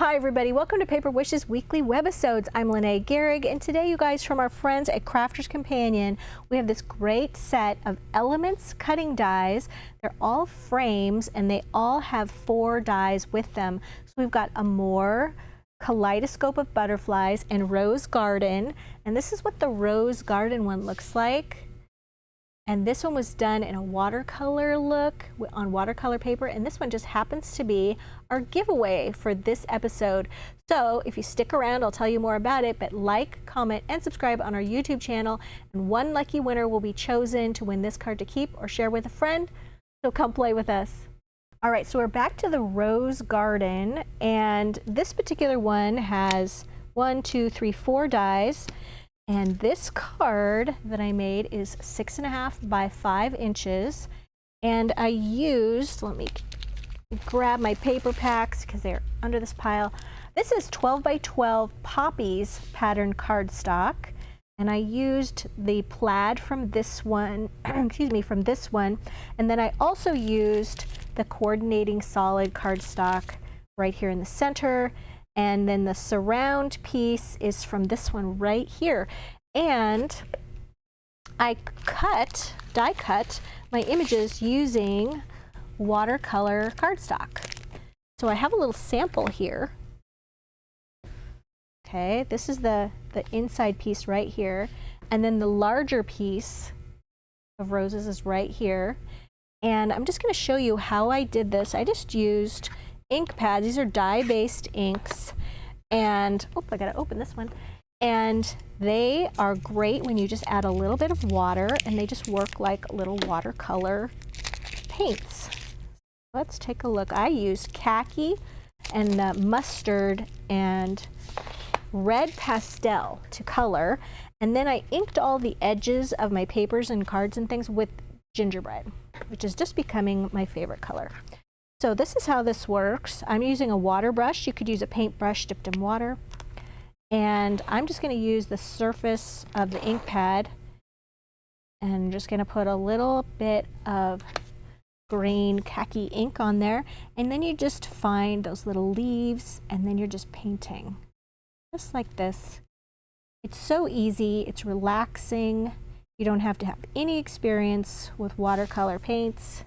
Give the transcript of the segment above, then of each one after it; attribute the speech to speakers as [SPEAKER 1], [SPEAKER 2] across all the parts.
[SPEAKER 1] Hi everybody, welcome to Paper Wishes weekly webisodes. I'm Lene Gehrig, and today you guys from our friends at Crafters Companion, we have this great set of Elements cutting dies. They're all frames and they all have 4 dies with them. So we've got Amore, Kaleidoscope of Butterflies, and Rose Garden. And this is what the Rose Garden one looks like. And this one was done in a watercolor look on watercolor paper, and this one just happens to be our giveaway for this episode. So if you stick around, I'll tell you more about it, but like, comment, and subscribe on our YouTube channel, and one lucky winner will be chosen to win this card to keep or share with a friend. So come play with us. All right, so we're back to the Rose Garden, and this particular one has 1, 2, 3, 4 dies. And this card that I made is 6.5 by 5 inches. And I used, let me grab my paper packs because they're under this pile. This is 12 by 12 Poppies pattern cardstock. And I used the plaid from this one, excuse me, from this one. And then I also used the coordinating solid cardstock right here in the center. And then the surround piece is from this one right here. And I die cut my images using watercolor cardstock. So I have a little sample here. Okay, this is the inside piece right here. And then the larger piece of roses is right here. And I'm just going to show you how I did this. I just used ink pads. These are dye-based inks, and I gotta open this one. And they are great when you just add a little bit of water, and they just work like little watercolor paints. Let's take a look. I used khaki and mustard and red pastel to color, and then I inked all the edges of my papers and cards and things with gingerbread, which is just becoming my favorite color. So this is how this works. I'm using a water brush. You could use a paintbrush dipped in water. And I'm just going to use the surface of the ink pad, and I'm just going to put a little bit of green khaki ink on there. And then you just find those little leaves, and then you're just painting. Just like this. It's so easy. It's relaxing. You don't have to have any experience with watercolor paints.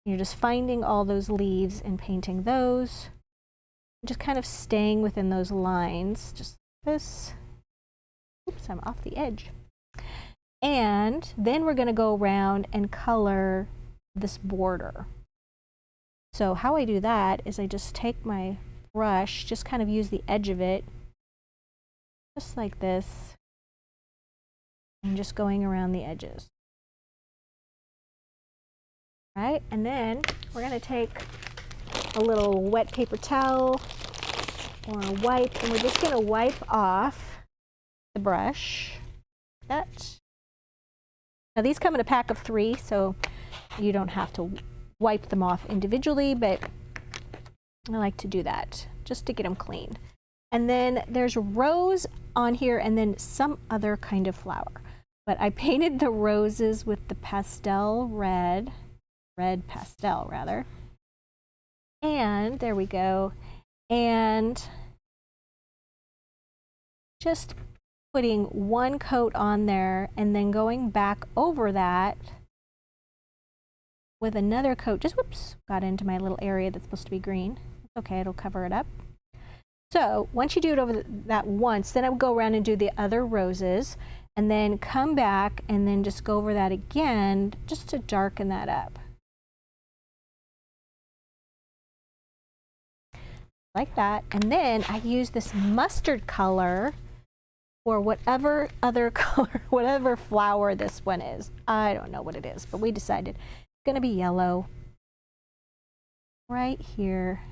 [SPEAKER 1] You're just finding all those leaves and painting those. Just kind of staying within those lines, just like this. Oops, I'm off the edge. And then we're going to go around and color this border. So how I do that is I just take my brush, just kind of use the edge of it, just like this, and just going around the edges. Right, and then we're going to take a little wet paper towel or a wipe, and we're just going to wipe off the brush. Now these come in a pack of 3, so you don't have to wipe them off individually, but I like to do that just to get them clean. And then there's rose on here and then some other kind of flower. But I painted the roses with the pastel red pastel rather. And there we go. And just putting one coat on there and then going back over that with another coat. Just whoops, got into my little area that's supposed to be green. Okay, it'll cover it up. So once you do it over that once, then I would go around and do the other roses and then come back and then just go over that again just to darken that up. Like that. And then I use this mustard color or whatever other color, whatever flower this one is. I don't know what it is, but we decided it's going to be yellow right here.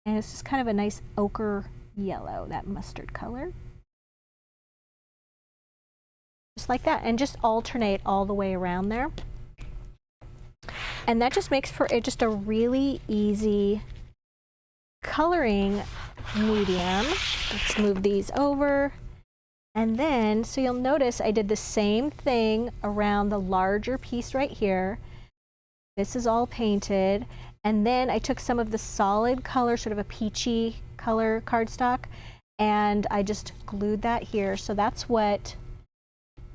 [SPEAKER 1] And it's just kind of a nice ochre yellow, that mustard color. Just like that, and just alternate all the way around there. And that just makes for it just a really easy coloring medium. Let's move these over. And then, so you'll notice I did the same thing around the larger piece right here. This is all painted. And then I took some of the solid color, sort of a peachy color cardstock, and I just glued that here. So that's what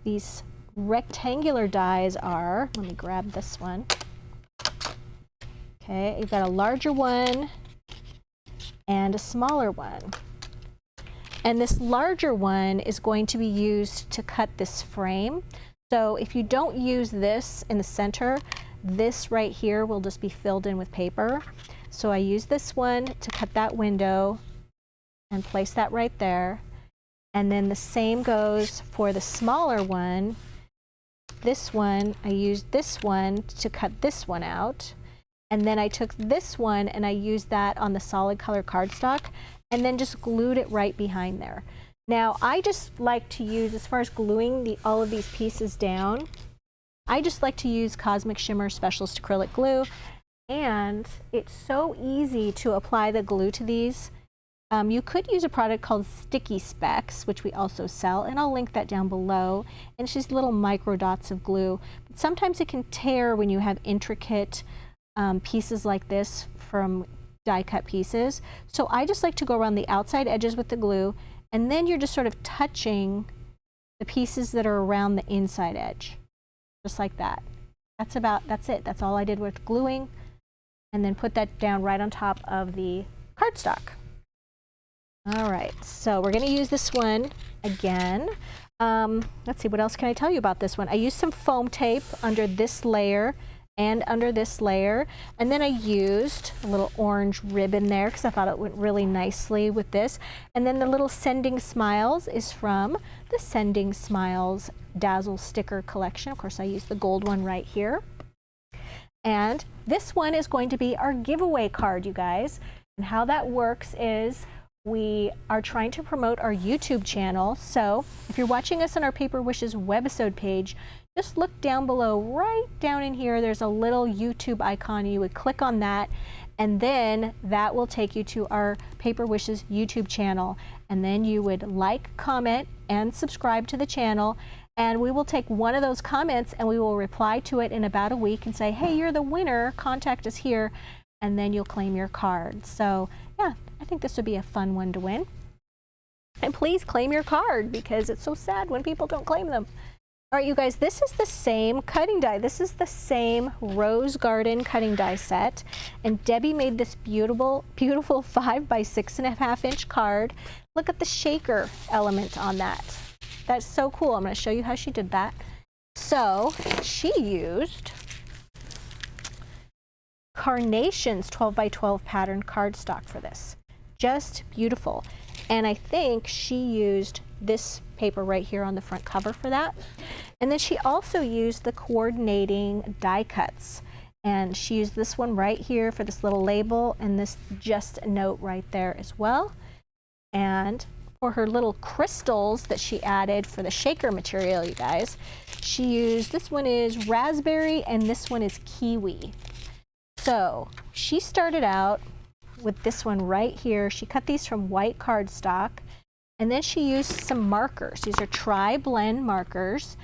[SPEAKER 1] these rectangular dies are. Let me grab this one. Okay, you've got a larger one and a smaller one. And this larger one is going to be used to cut this frame. So if you don't use this in the center, this right here will just be filled in with paper. So I use this one to cut that window and place that right there. And then the same goes for the smaller one. This one, I used this one to cut this one out. And then I took this one and I used that on the solid color cardstock and then just glued it right behind there. Now I just like to use, as far as gluing all of these pieces down, I just like to use Cosmic Shimmer Specialist Acrylic Glue, and it's so easy to apply the glue to these. You could use a product called Sticky Specs, which we also sell, and I'll link that down below. And it's just little micro dots of glue. But sometimes it can tear when you have intricate pieces like this from die cut pieces. So I just like to go around the outside edges with the glue, and then you're just sort of touching the pieces that are around the inside edge, just like that. That's it. That's all I did with gluing, and then put that down right on top of the cardstock. All right, so we're going to use this one again. Let's see, what else can I tell you about this one? I used some foam tape under this layer and under this layer, and then I used a little orange ribbon there because I thought it went really nicely with this. And then the little Sending Smiles is from the Sending Smiles Dazzle Sticker Collection. Of course, I used the gold one right here. And this one is going to be our giveaway card, you guys. And how that works is we are trying to promote our YouTube channel. So if you're watching us on our Paper Wishes webisode page, just look down below, right down in here, there's a little YouTube icon. You would click on that, and then that will take you to our Paper Wishes YouTube channel. And then you would like, comment, and subscribe to the channel. And we will take one of those comments and we will reply to it in about a week and say, hey, you're the winner, contact us here, and then you'll claim your card. So yeah, I think this would be a fun one to win. And please claim your card because it's so sad when people don't claim them. All right, you guys, this is the same cutting die. This is the same Rose Garden cutting die set. And Debbie made this beautiful, beautiful 5 by 6.5 inch card. Look at the shaker element on that. That's so cool. I'm going to show you how she did that. So she used Carnations 12 by 12 pattern cardstock for this. Just beautiful. And I think she used this paper right here on the front cover for that. And then she also used the coordinating die cuts. And she used this one right here for this little label and this just a note right there as well. And for her little crystals that she added for the shaker material, you guys, she used, this one is raspberry and this one is kiwi. So she started out with this one right here. She cut these from white cardstock, and then she used some markers. These are tri-blend markers.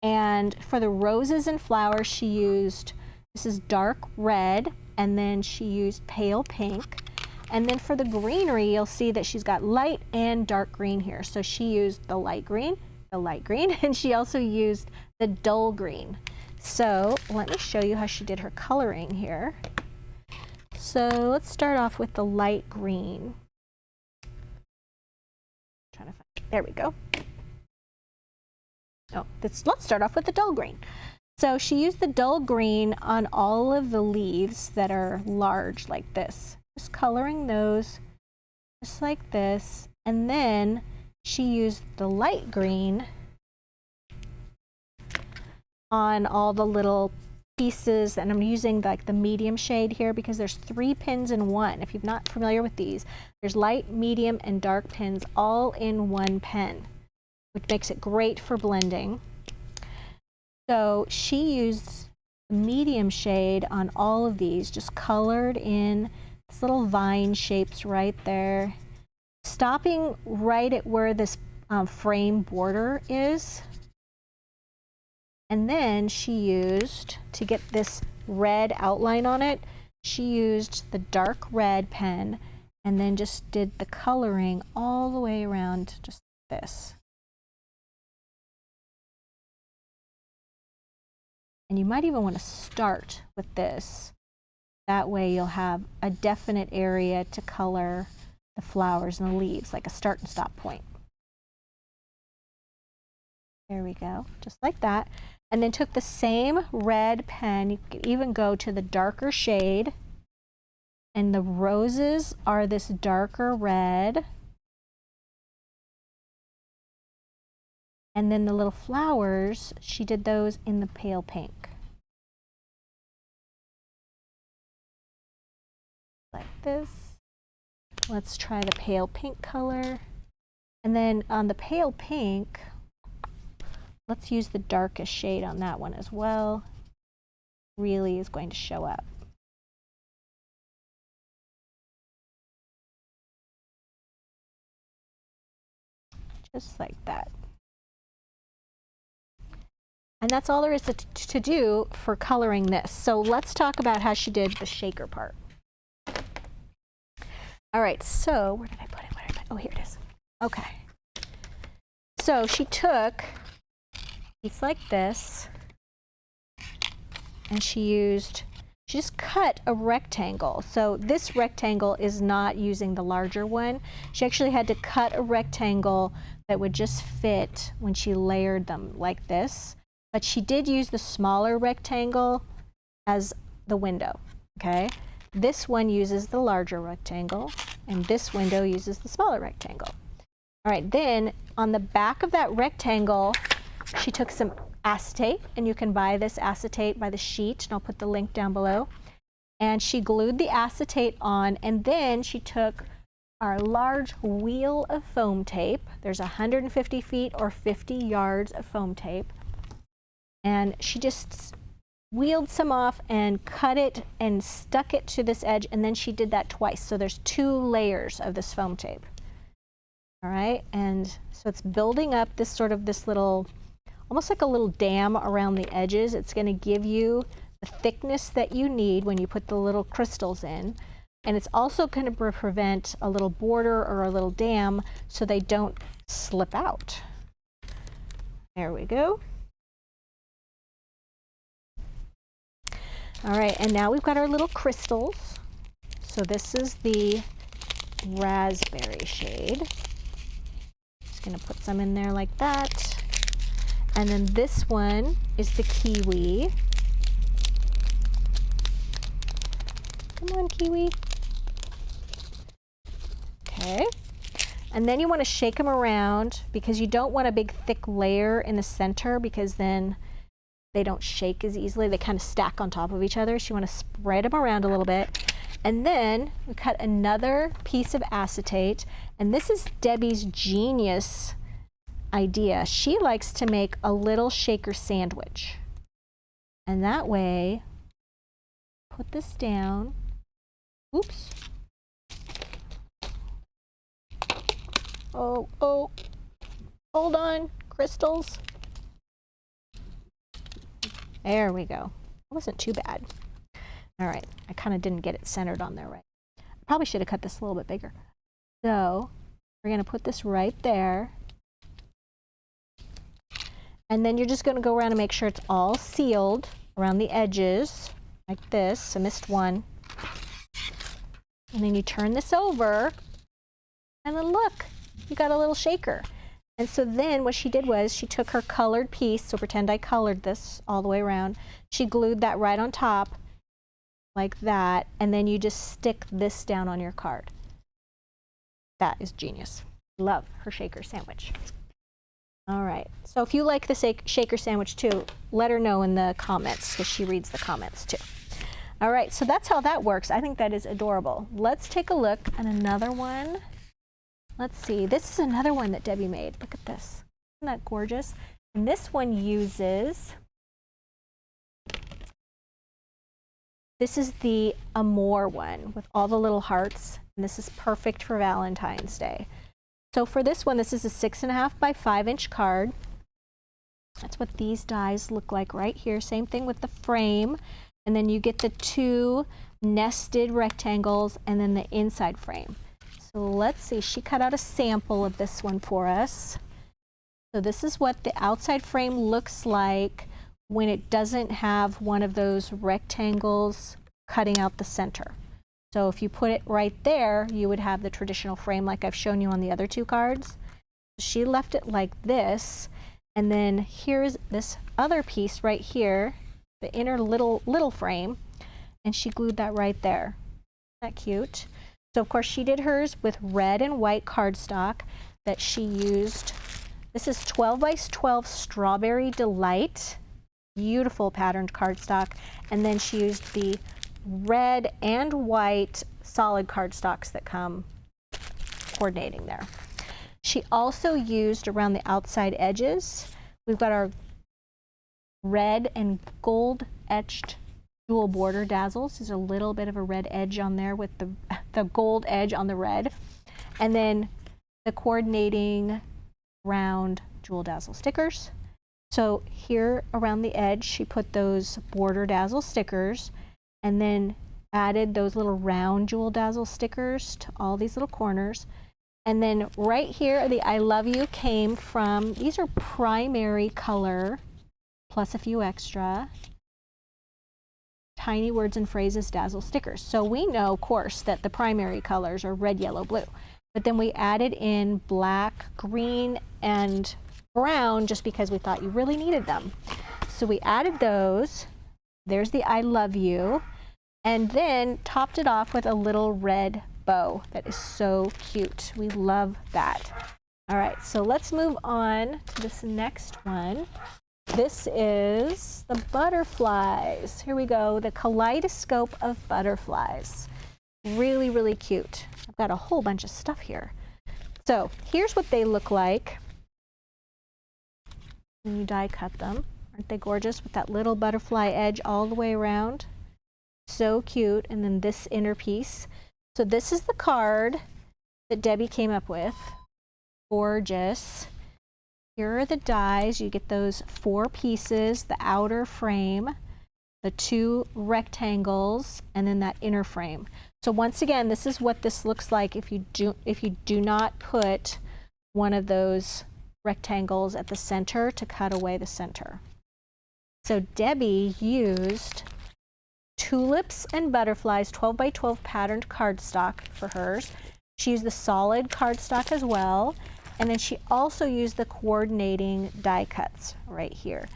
[SPEAKER 1] And for the roses and flowers, she used, this is dark red, and then she used pale pink. And then for the greenery, you'll see that she's got light and dark green here. So she used the light green, and she also used the dull green. So let me show you how she did her coloring here. So let's start off with the light green. Trying to find, there we go. Oh, let's start off with the dull green. So she used the dull green on all of the leaves that are large like this. Just coloring those just like this. And then she used the light green on all the little pieces, and I'm using like the medium shade here because there's 3 pins in one. If you're not familiar with these, there's light, medium, and dark pins all in one pen, which makes it great for blending. So she used the medium shade on all of these, just colored in these little vine shapes right there, stopping right at where this frame border is. And then she used, to get this red outline on it, she used the dark red pen and then just did the coloring all the way around, just like this. And you might even want to start with this. That way you'll have a definite area to color the flowers and the leaves, like a start and stop point. There we go, just like that. And then took the same red pen, you could even go to the darker shade, and the roses are this darker red. And then the little flowers, she did those in the pale pink. Like this. Let's try the pale pink color. And then on the pale pink, let's use the darkest shade on that one as well. Really is going to show up. Just like that. And that's all there is to do for coloring this. So let's talk about how she did the shaker part. All right, so where did I put it? Where did I put it? Oh, here it is. Okay. So she took a piece like this, and she just cut a rectangle. So this rectangle is not using the larger one. She actually had to cut a rectangle that would just fit when she layered them like this. But she did use the smaller rectangle as the window, okay? This one uses the larger rectangle, and this window uses the smaller rectangle. All right, then on the back of that rectangle, she took some acetate, and you can buy this acetate by the sheet, and I'll put the link down below. And she glued the acetate on, and then she took our large wheel of foam tape. There's 150 feet or 50 yards of foam tape. And she just wheeled some off and cut it and stuck it to this edge, and then she did that twice. So there's 2 layers of this foam tape. All right, and so it's building up this little, almost like a little dam around the edges. It's going to give you the thickness that you need when you put the little crystals in. And it's also going to prevent a little border or a little dam so they don't slip out. There we go. All right, and now we've got our little crystals. So this is the raspberry shade. Just gonna put some in there like that. And then this one is the kiwi. Come on, kiwi. Okay. And then you want to shake them around because you don't want a big thick layer in the center, because then they don't shake as easily. They kind of stack on top of each other. So you want to spread them around a little bit. And then we cut another piece of acetate. And this is Debbie's genius idea. She likes to make a little shaker sandwich. And that way, put this down. Oops. Oh, hold on, crystals. There we go. It wasn't too bad. All right, I kind of didn't get it centered on there right. I probably should have cut this a little bit bigger. So we're gonna put this right there. And then you're just gonna go around and make sure it's all sealed around the edges, like this. I missed one. And then you turn this over, and then look, you got a little shaker. And so then what she did was she took her colored piece, so pretend I colored this all the way around. She glued that right on top like that, and then you just stick this down on your card. That is genius. Love her shaker sandwich. All right, so if you like the shaker sandwich too, let her know in the comments, because she reads the comments too. All right, so that's how that works. I think that is adorable. Let's take a look at another one. Let's see, this is another one that Debbie made. Look at this, isn't that gorgeous? And this one uses, this is the Amore one with all the little hearts, and this is perfect for Valentine's Day. So for this one, this is a 6.5 by 5 inch card. That's what these dies look like right here. Same thing with the frame. and then you get the 2 nested rectangles and then the inside frame. So let's see, she cut out a sample of this one for us. So this is what the outside frame looks like when it doesn't have one of those rectangles cutting out the center. So if you put it right there, you would have the traditional frame like I've shown you on the other 2 cards. She left it like this, and then here's this other piece right here, the inner little frame, and she glued that right there. Isn't that cute? So of course she did hers with red and white cardstock that she used. This is 12 by 12 Strawberry Delight, beautiful patterned cardstock, and then she used the red and white solid cardstocks that come coordinating there. She also used around the outside edges, we've got our red and gold etched jewel border dazzles. There's a little bit of a red edge on there with the gold edge on the red. And then the coordinating round jewel dazzle stickers. So here around the edge, she put those border dazzle stickers and then added those little round jewel dazzle stickers to all these little corners. And then right here, the I love you came from, these are primary color plus a few extra tiny words and phrases dazzle stickers. So we know, of course, that the primary colors are red, yellow, blue. But then we added in black, green, and brown just because we thought you really needed them. So we added those. There's the I love you. And then topped it off with a little red bow that is so cute. We love that. All right, so let's move on to this next one. This is the butterflies. Here we go, the kaleidoscope of butterflies. Really, really cute. I've got a whole bunch of stuff here. So here's what they look like when you die cut them. Aren't they gorgeous with that little butterfly edge all the way around? So cute. And then this inner piece. So this is the card that Debbie came up with. Gorgeous. Here are the dies. You get those 4 pieces, the outer frame, the 2 rectangles, and then that inner frame. So once again, this is what this looks like if you do not put one of those rectangles at the center to cut away the center. So Debbie used tulips and butterflies 12 by 12 patterned cardstock for hers. She used the solid cardstock as well, and then she also used the coordinating die cuts right here.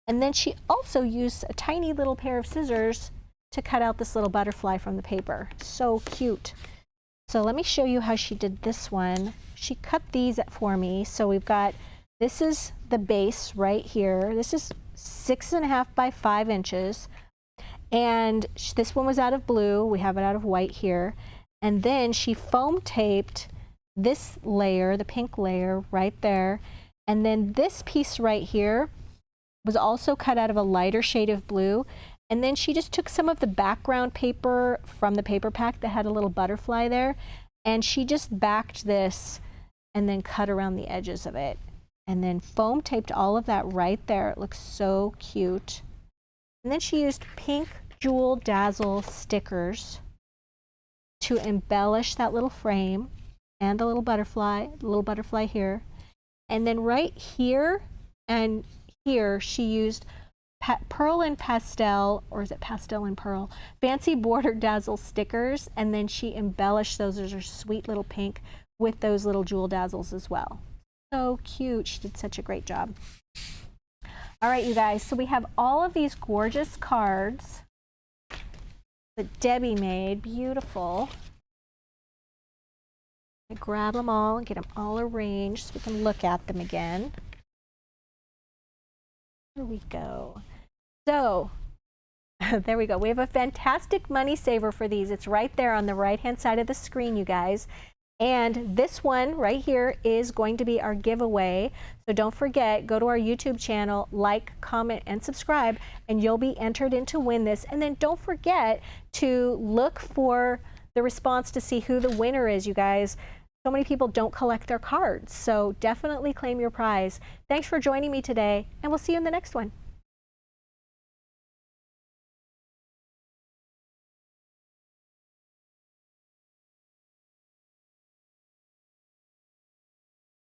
[SPEAKER 1] And then she also used a tiny little pair of scissors to cut out this little butterfly from the paper. So cute. So let me show you how she did this one. She cut these for me. So we've got, this is the base right here. This is 6.5 by 5 inches. And this one was out of blue. We have it out of white here. And then she foam taped this layer, the pink layer right there. And then this piece right here was also cut out of a lighter shade of blue. And then she just took some of the background paper from the paper pack that had a little butterfly there. And she just backed this and then cut around the edges of it. And then foam taped all of that right there. It looks so cute. And then she used pink jewel dazzle stickers to embellish that little frame and the little butterfly here. And then right here and here she used pearl and pastel, or is it pastel and pearl? Fancy border dazzle stickers, and then she embellished those as her sweet little pink with those little jewel dazzles as well. So cute. She did such a great job. All right, you guys, so we have all of these gorgeous cards that Debbie made. Beautiful. I grab them all and get them all arranged so we can look at them again. Here we go. So there we go. We have a fantastic money saver for these. It's right there on the right-hand side of the screen, you guys. And this one right here is going to be our giveaway. So don't forget, go to our YouTube channel, like, comment, and subscribe, and you'll be entered in to win this. And then don't forget to look for the response to see who the winner is, you guys. So many people don't collect their cards, so definitely claim your prize. Thanks for joining me today, and we'll see you in the next one.